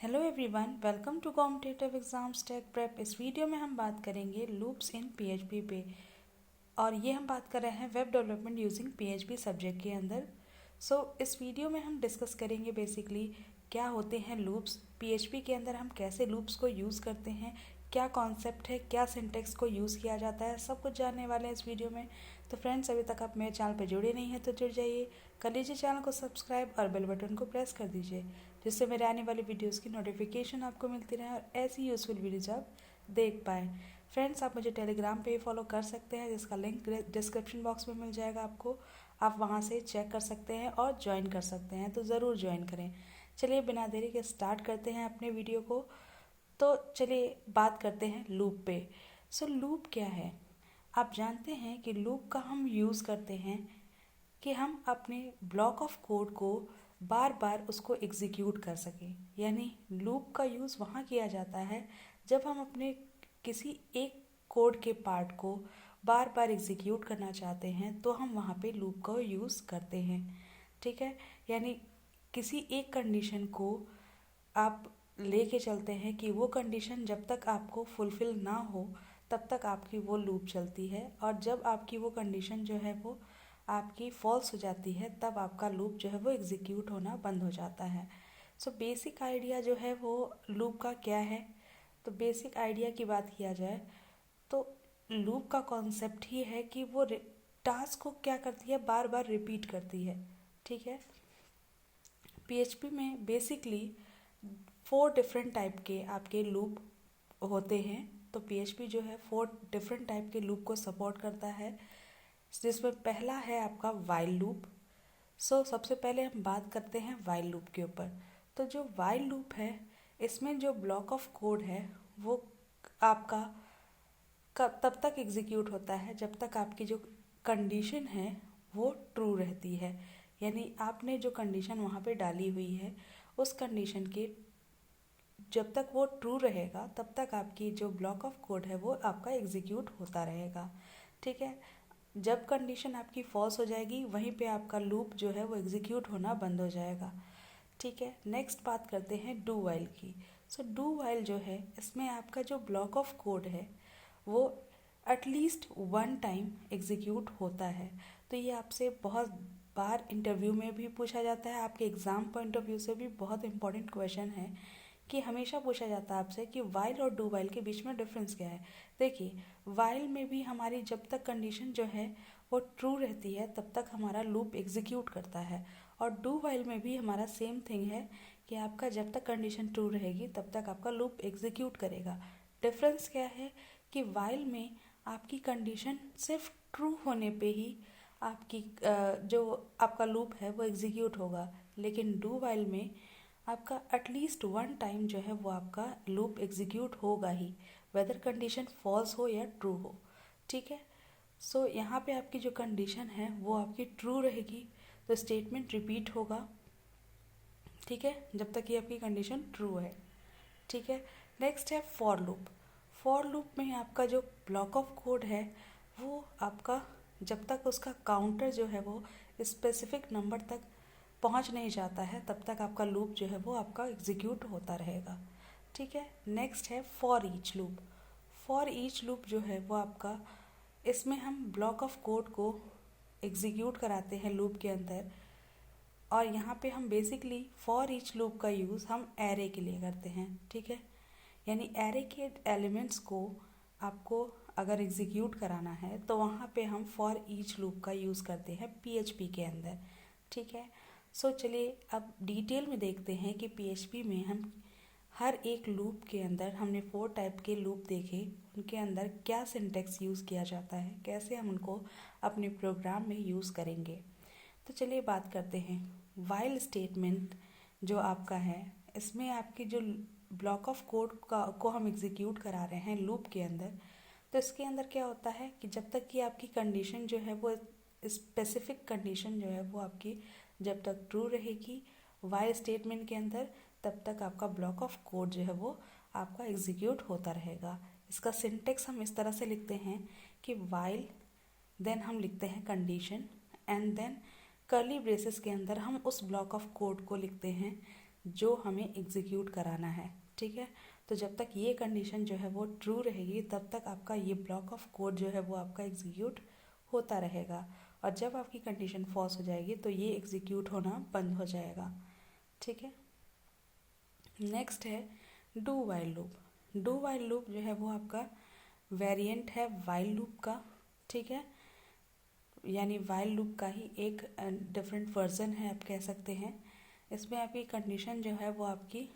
Hello everyone, welcome to competitive exams tech prep. इस वीडियो में हम बात करेंगे लूप्स इन पीएचपी पे, और ये हम बात कर रहे हैं web development using PHP subject के अंदर। इस वीडियो में हम डिस्कस करेंगे बेसिकली क्या होते हैं लूप्स, पीएचपी के अंदर हम कैसे लूप्स को यूज़ करते हैं, क्या कॉन्सेप्ट है, क्या सिंटेक्स को यूज़ किया जाता है, सब कुछ जानने वाले हैं इस वीडियो में। तो फ्रेंड्स, अभी तक आप मेरे चैनल पर जुड़े नहीं हैं तो जुड़ जाइए, कर लीजिए चैनल को सब्सक्राइब और बेल बटन को प्रेस कर दीजिए, जिससे मेरे आने वाली वीडियोस की नोटिफिकेशन आपको मिलती रहे और ऐसी यूज़फुल वीडियोज आप देख पाएँ। फ्रेंड्स, आप मुझे टेलीग्राम पे फॉलो कर सकते हैं, जिसका लिंक डिस्क्रिप्शन बॉक्स में मिल जाएगा आपको। आप वहाँ से चेक कर सकते हैं और ज्वाइन कर सकते हैं, तो ज़रूर ज्वाइन करें। चलिए बिना देरी के स्टार्ट करते हैं अपने वीडियो को। तो चलिए बात करते हैं लूप पे। लूप क्या है? आप जानते हैं कि लूप का हम यूज़ करते हैं कि हम अपने ब्लॉक ऑफ कोड को बार बार उसको एग्जीक्यूट कर सकें। यानी लूप का यूज़ वहाँ किया जाता है जब हम अपने किसी एक कोड के पार्ट को बार बार एग्जीक्यूट करना चाहते हैं, तो हम वहाँ पे लूप का यूज़ करते हैं। ठीक है, यानी किसी एक कंडीशन को आप लेके चलते हैं कि वो कंडीशन जब तक आपको फुलफ़िल ना हो तब तक आपकी वो लूप चलती है, और जब आपकी वो कंडीशन जो है वो आपकी फॉल्स हो जाती है तब आपका लूप जो है वो एग्जीक्यूट होना बंद हो जाता है। बेसिक आइडिया जो है वो लूप का क्या है? तो बेसिक आइडिया की बात किया जाए तो लूप का कॉन्सेप्ट ही है कि वो टास्क को क्या करती है, बार बार रिपीट करती है। ठीक है, पीएचपी में बेसिकली 4 डिफरेंट टाइप के आपके लूप होते हैं। तो पीएचपी जो है 4 डिफरेंट टाइप के लूप को सपोर्ट करता है, जिसमें पहला है आपका वाइल लूप। सबसे पहले हम बात करते हैं वाइल लूप के ऊपर। तो जो वाइल लूप है, इसमें जो ब्लॉक ऑफ कोड है वो आपका तब तक एग्जीक्यूट होता है जब तक आपकी जो कंडीशन है वो ट्रू रहती है। यानी आपने जो कंडीशन वहाँ पे डाली हुई है, उस कंडीशन के जब तक वो ट्रू रहेगा तब तक आपकी जो ब्लॉक ऑफ कोड है वो आपका एग्जीक्यूट होता रहेगा। ठीक है, जब कंडीशन आपकी फॉल्स हो जाएगी वहीं पे आपका लूप जो है वो एग्जीक्यूट होना बंद हो जाएगा। ठीक है, नेक्स्ट बात करते हैं डू वाइल की। डू वाइल जो है, इसमें आपका जो ब्लॉक ऑफ कोड है वो एटलीस्ट 1 टाइम एग्जीक्यूट होता है। तो ये आपसे बहुत बार इंटरव्यू में भी पूछा जाता है, आपके एग्ज़ाम पॉइंट ऑफ व्यू से भी बहुत इंपॉर्टेंट क्वेश्चन है कि हमेशा पूछा जाता है आपसे कि वाइल और डू वाइल के बीच में डिफरेंस क्या है। देखिए, वाइल में भी हमारी जब तक कंडीशन जो है वो ट्रू रहती है तब तक हमारा लूप एग्जीक्यूट करता है, और डू वाइल में भी हमारा सेम थिंग है कि आपका जब तक कंडीशन ट्रू रहेगी तब तक आपका लूप एग्जीक्यूट करेगा। डिफरेंस क्या है कि वाइल में आपकी कंडीशन सिर्फ ट्रू होने पे ही आपकी जो आपका लूप है वो एग्जीक्यूट होगा, लेकिन डू वाइल में आपका एटलीस्ट 1 टाइम जो है वो आपका लूप एग्जीक्यूट होगा ही, वेदर कंडीशन फॉल्स हो या ट्रू हो। ठीक है, यहाँ पे आपकी जो कंडीशन है वो आपकी ट्रू रहेगी तो स्टेटमेंट रिपीट होगा। ठीक है, जब तक कि आपकी कंडीशन ट्रू है। ठीक है, नेक्स्ट है फॉर लूप। फॉर लूप में आपका जो ब्लॉक ऑफ कोड है वो आपका जब तक उसका काउंटर जो है वो स्पेसिफिक नंबर तक पहुंच नहीं जाता है तब तक आपका लूप जो है वो आपका एग्जीक्यूट होता रहेगा। ठीक है, नेक्स्ट है for each loop. For each loop जो है वो आपका, इसमें हम ब्लॉक ऑफ कोड को एग्जीक्यूट कराते हैं लूप के अंदर, और यहाँ पे हम बेसिकली फॉर ईच लूप का यूज़ हम एरे के लिए करते हैं। ठीक है, यानी एरे के एलिमेंट्स को आपको अगर एग्जीक्यूट कराना है तो वहाँ पे हम फॉर ईच लूप का यूज़ करते हैं पीएचपी के अंदर। ठीक है, चलिए अब डिटेल में देखते हैं कि पीएचपी में हम हर एक लूप के अंदर हमने 4 टाइप के लूप देखे, उनके अंदर क्या सिंटेक्स यूज़ किया जाता है, कैसे हम उनको अपने प्रोग्राम में यूज़ करेंगे। तो चलिए बात करते हैं वाइल स्टेटमेंट जो आपका है, इसमें आपकी जो ब्लॉक ऑफ कोड को हम एग्जीक्यूट करा रहे हैं लूप के अंदर, तो इसके अंदर क्या होता है कि जब तक कि आपकी कंडीशन जो है वो स्पेसिफिक कंडीशन जो है वो आपकी जब तक ट्रू रहेगी वाइल स्टेटमेंट के अंदर, तब तक आपका ब्लॉक ऑफ कोड जो है वो आपका एग्जीक्यूट होता रहेगा। इसका सिंटेक्स हम इस तरह से लिखते हैं कि वाइल, देन हम लिखते हैं condition, and then curly braces के अंदर हम उस ब्लॉक ऑफ कोड को लिखते हैं जो हमें एग्जीक्यूट कराना है, ठीक है। तो जब तक ये कंडीशन जो है वो ट्रू रहेगी तब तक आपका ये ब्लॉक ऑफ कोड जो है वो आपका एग्जीक्यूट होता रहेगा, और जब आपकी कंडीशन फॉल्स हो जाएगी तो ये एग्जीक्यूट होना बंद हो जाएगा, ठीक है। नेक्स्ट है do while loop. Do while loop जो है वो आपका वेरिएंट है वाइल लूप का, ठीक है, यानी वाइल लूप का ही एक डिफरेंट वर्जन है आप कह सकते हैं। इसमें आपकी कंडीशन जो है वो आपकी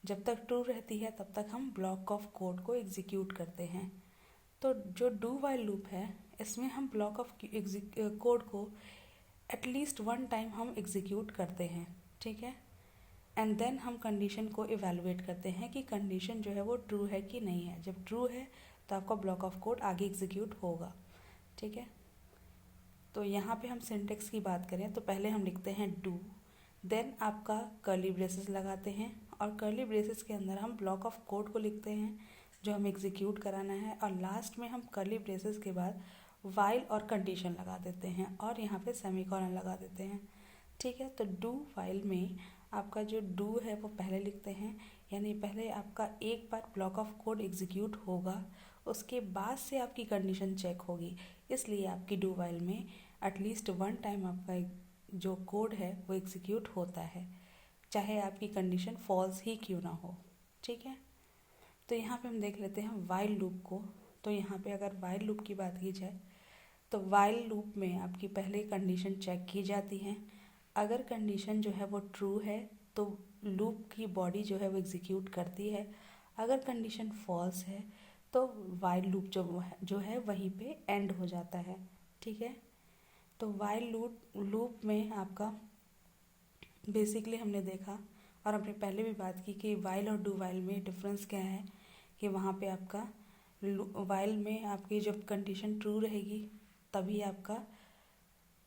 जब तक ट्रू रहती है तब तक हम ब्लॉक ऑफ कोड को एग्जीक्यूट करते हैं। तो जो डू वाइल लूप है इसमें हम ब्लॉक ऑफ कोड को एटलीस्ट वन टाइम हम एग्जीक्यूट करते हैं, ठीक है, एंड देन हम कंडीशन को इवेलुएट करते हैं कि कंडीशन जो है वो ट्रू है कि नहीं है। जब ट्रू है तो आपका ब्लॉक ऑफ कोड आगे एग्जीक्यूट होगा, ठीक है। तो यहाँ पे हम सिंटेक्स की बात करें तो पहले हम लिखते हैं डू, देन आपका कर्ली ब्रेसेस लगाते हैं, और कर्ली ब्रेसेस के अंदर हम ब्लॉक ऑफ कोड को लिखते हैं जो हमें एग्जीक्यूट कराना है, और लास्ट में हम कर्ली ब्रेसेस के बाद वाइल और कंडीशन लगा देते हैं और यहाँ पे सेमीकोलन लगा देते हैं, ठीक है। तो डू वाइल में आपका जो डू है वो पहले लिखते हैं, यानी पहले आपका एक बार ब्लॉक ऑफ कोड एग्जीक्यूट होगा, उसके बाद से आपकी कंडीशन चेक होगी, इसलिए आपकी डू वाइल में एटलीस्ट वन टाइम आपका जो कोड है वो एग्जीक्यूट होता है, चाहे आपकी कंडीशन फॉल्स ही क्यों ना हो, ठीक है। तो यहाँ पे हम देख लेते हैं वाइल लूप को। तो यहाँ पे अगर वाइल लूप की बात की जाए तो वाइल लूप में आपकी पहले कंडीशन चेक की जाती है। अगर कंडीशन जो है वो ट्रू है तो लूप की बॉडी जो है वो एग्जीक्यूट करती है, अगर कंडीशन फॉल्स है तो वाइल लूप जो है वहीं पे एंड हो जाता है, ठीक है। तो वाइल लूप में आपका बेसिकली हमने देखा और हमने पहले भी बात की कि वाइल और डू वाइल में डिफरेंस क्या है, कि वहाँ पे आपका वाइल में आपकी जब कंडीशन ट्रू रहेगी तभी आपका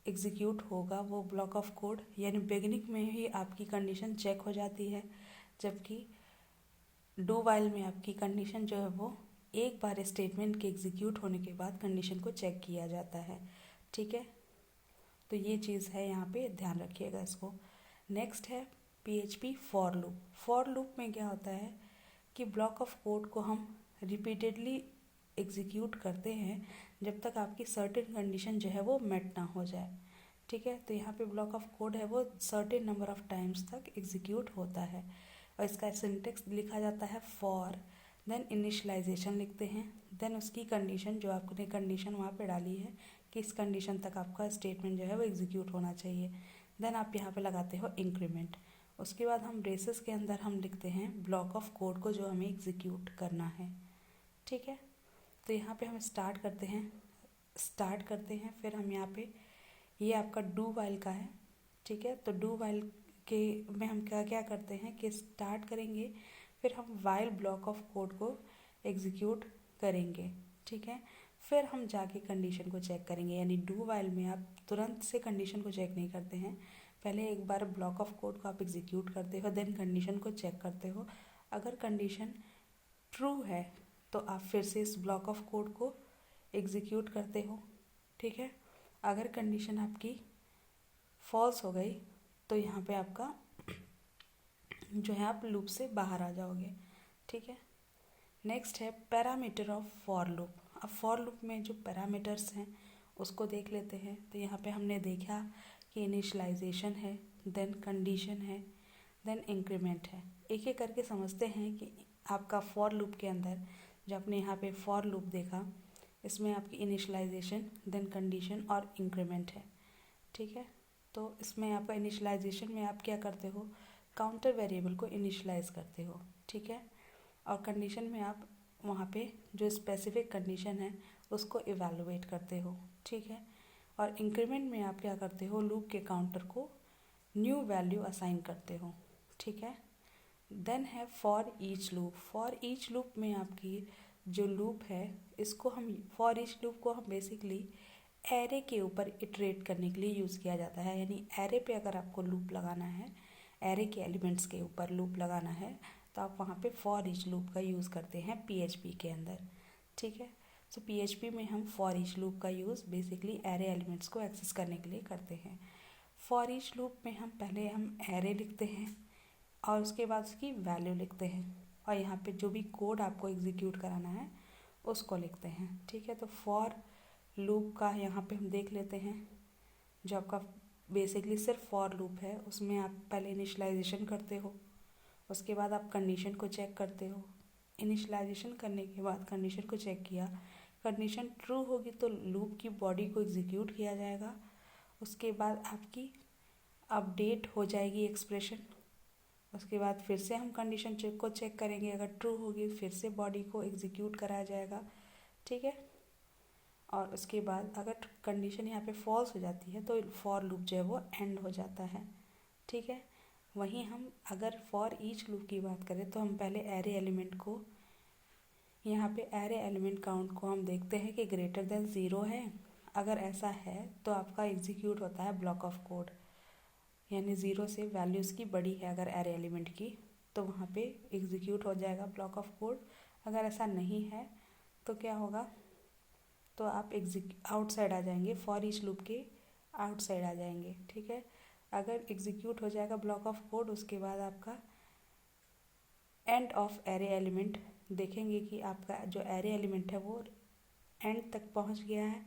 एग्जीक्यूट होगा वो ब्लॉक ऑफ कोड, यानी बिगिनिंग में ही आपकी कंडीशन चेक हो जाती है, जबकि डू वाइल में आपकी कंडीशन जो है वो एक बार स्टेटमेंट के एग्जीक्यूट होने के बाद कंडीशन को चेक किया जाता है, ठीक है। तो ये चीज़ है, यहाँ पे ध्यान रखिएगा इसको। नेक्स्ट है PHP for loop. For loop में क्या होता है कि ब्लॉक ऑफ कोड को हम रिपीटेडली एग्जीक्यूट करते हैं जब तक आपकी सर्टेन कंडीशन जो है वो मेट ना हो जाए, ठीक है। तो यहाँ पे ब्लॉक ऑफ कोड है वो सर्टेन नंबर ऑफ टाइम्स तक एग्जीक्यूट होता है, और इसका सिंटेक्स लिखा जाता है फॉर, देन इनिशियलाइजेशन लिखते हैं, देन उसकी कंडीशन जो आपने कंडीशन वहाँ पे डाली है कि इस कंडीशन तक आपका स्टेटमेंट जो है वो एग्जीक्यूट होना चाहिए, देन आप यहाँ पे लगाते हो इंक्रीमेंट। उसके बाद हम ब्रेसेस के अंदर हम लिखते हैं ब्लॉक ऑफ कोड को जो हमें एग्जीक्यूट करना है, ठीक है। तो यहाँ पे हम स्टार्ट करते हैं, फिर हम यहाँ पे ये आपका डू वाइल का है, ठीक है। तो डू वाइल के में हम क्या क्या करते हैं कि स्टार्ट करेंगे, फिर हम वाइल ब्लॉक ऑफ कोड को एग्जीक्यूट करेंगे, ठीक है। फिर हम जाके कंडीशन को चेक करेंगे, यानी डू वाइल में आप तुरंत से कंडीशन को चेक नहीं करते हैं, पहले एक बार ब्लॉक ऑफ कोड को आप एग्जीक्यूट करते हो, देन कंडीशन को चेक करते हो। अगर कंडीशन ट्रू है तो आप फिर से इस ब्लॉक ऑफ कोड को एग्जीक्यूट करते हो, ठीक है। अगर कंडीशन आपकी फॉल्स हो गई तो यहाँ पे आपका जो है आप लूप से बाहर आ जाओगे, ठीक है। नेक्स्ट है पैरामीटर ऑफ फॉर लूप। अब फॉर लूप में जो पैरामीटर्स हैं उसको देख लेते हैं। तो यहाँ पे हमने देखा कि इनिशियलाइजेशन है, देन कंडीशन है, देन इंक्रीमेंट है। एक एक करके समझते हैं कि आपका फॉर लूप के अंदर जो आपने यहाँ पे फॉर लूप देखा, इसमें आपकी इनिशियलाइजेशन, देन कंडीशन और इंक्रीमेंट है, ठीक है। तो इसमें आपका इनिशियलाइजेशन में आप क्या करते हो, काउंटर वेरिएबल को इनिशियलाइज करते हो, ठीक है। और कंडीशन में आप वहाँ पे जो स्पेसिफिक कंडीशन है उसको इवैल्यूएट करते हो, ठीक है। और इंक्रीमेंट में आप क्या करते हो, लूप के काउंटर को न्यू वैल्यू असाइन करते हो, ठीक है। देन है for each loop. For each loop में आपकी जो लूप है इसको हम फॉर ईच लूप को हम बेसिकली एरे के ऊपर इटरेट करने के लिए यूज़ किया जाता है, यानी एरे पे अगर आपको लूप लगाना है, एरे के एलिमेंट्स के ऊपर लूप लगाना है तो आप वहाँ पे फॉर ईच लूप का यूज़ करते हैं PHP के अंदर, ठीक है। सो PHP में हम फॉर ईच लूप का यूज़ बेसिकली एरे एलिमेंट्स को एक्सेस करने के लिए करते हैं। फॉर ईच लूप में हम पहले एरे लिखते हैं, और उसके बाद उसकी वैल्यू लिखते हैं और यहाँ पे जो भी कोड आपको एग्जीक्यूट कराना है उसको लिखते हैं। ठीक है, तो फॉर लूप का यहाँ पे हम देख लेते हैं। जो आपका बेसिकली सिर्फ फॉर लूप है उसमें आप पहले इनिशियलाइजेशन करते हो, उसके बाद आप कंडीशन को चेक करते हो। इनिशियलाइजेशन करने के बाद कंडीशन को चेक किया, कंडीशन ट्रू होगी तो लूप की बॉडी को एग्जीक्यूट किया जाएगा। उसके बाद आपकी अपडेट हो जाएगी एक्सप्रेशन। उसके बाद फिर से हम कंडीशन को चेक करेंगे, अगर ट्रू होगी फिर से बॉडी को एग्जीक्यूट कराया जाएगा। ठीक है, और उसके बाद अगर कंडीशन यहाँ पे फॉल्स हो जाती है तो फॉर लूप जो है वो एंड हो जाता है। ठीक है, वहीं हम अगर फॉर ईच लूप की बात करें तो हम पहले एरे एलिमेंट को, यहाँ पे एरे एलिमेंट काउंट को हम देखते हैं कि ग्रेटर देन 0 है। अगर ऐसा है तो आपका एग्जीक्यूट होता है ब्लॉक ऑफ कोड, यानी 0 से वैल्यूज़ की बड़ी है अगर एरे एलिमेंट की तो वहाँ पे एग्जीक्यूट हो जाएगा ब्लॉक ऑफ कोड। अगर ऐसा नहीं है तो क्या होगा, तो आप आउटसाइड आ जाएंगे, फॉर ईच लूप के आउटसाइड आ जाएंगे। ठीक है, अगर एग्जीक्यूट हो जाएगा ब्लॉक ऑफ कोड उसके बाद आपका एंड ऑफ एरे एलिमेंट देखेंगे कि आपका जो एरे एलिमेंट है वो एंड तक पहुंच गया है।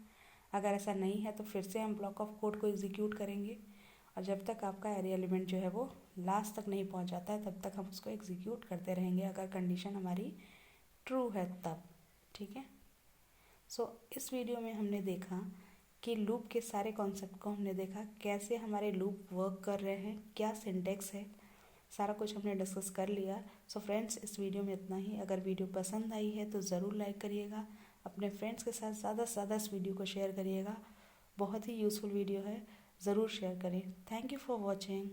अगर ऐसा नहीं है तो फिर से हम ब्लॉक ऑफ कोड को एग्जीक्यूट करेंगे और जब तक आपका एरे एलिमेंट जो है वो लास्ट तक नहीं पहुंच जाता है तब तक हम उसको एग्जीक्यूट करते रहेंगे, अगर कंडीशन हमारी ट्रू है तब। ठीक है, सो इस वीडियो में हमने देखा कि लूप के सारे कॉन्सेप्ट को हमने देखा, कैसे हमारे लूप वर्क कर रहे हैं, क्या सिंटेक्स है, सारा कुछ हमने डिस्कस कर लिया। सो फ्रेंड्स, इस वीडियो में इतना ही। अगर वीडियो पसंद आई है तो ज़रूर लाइक करिएगा, अपने फ्रेंड्स के साथ ज़्यादा से ज़्यादा इस वीडियो को शेयर करिएगा। बहुत ही यूज़फुल वीडियो है, ज़रूर शेयर करें। Thank you for watching.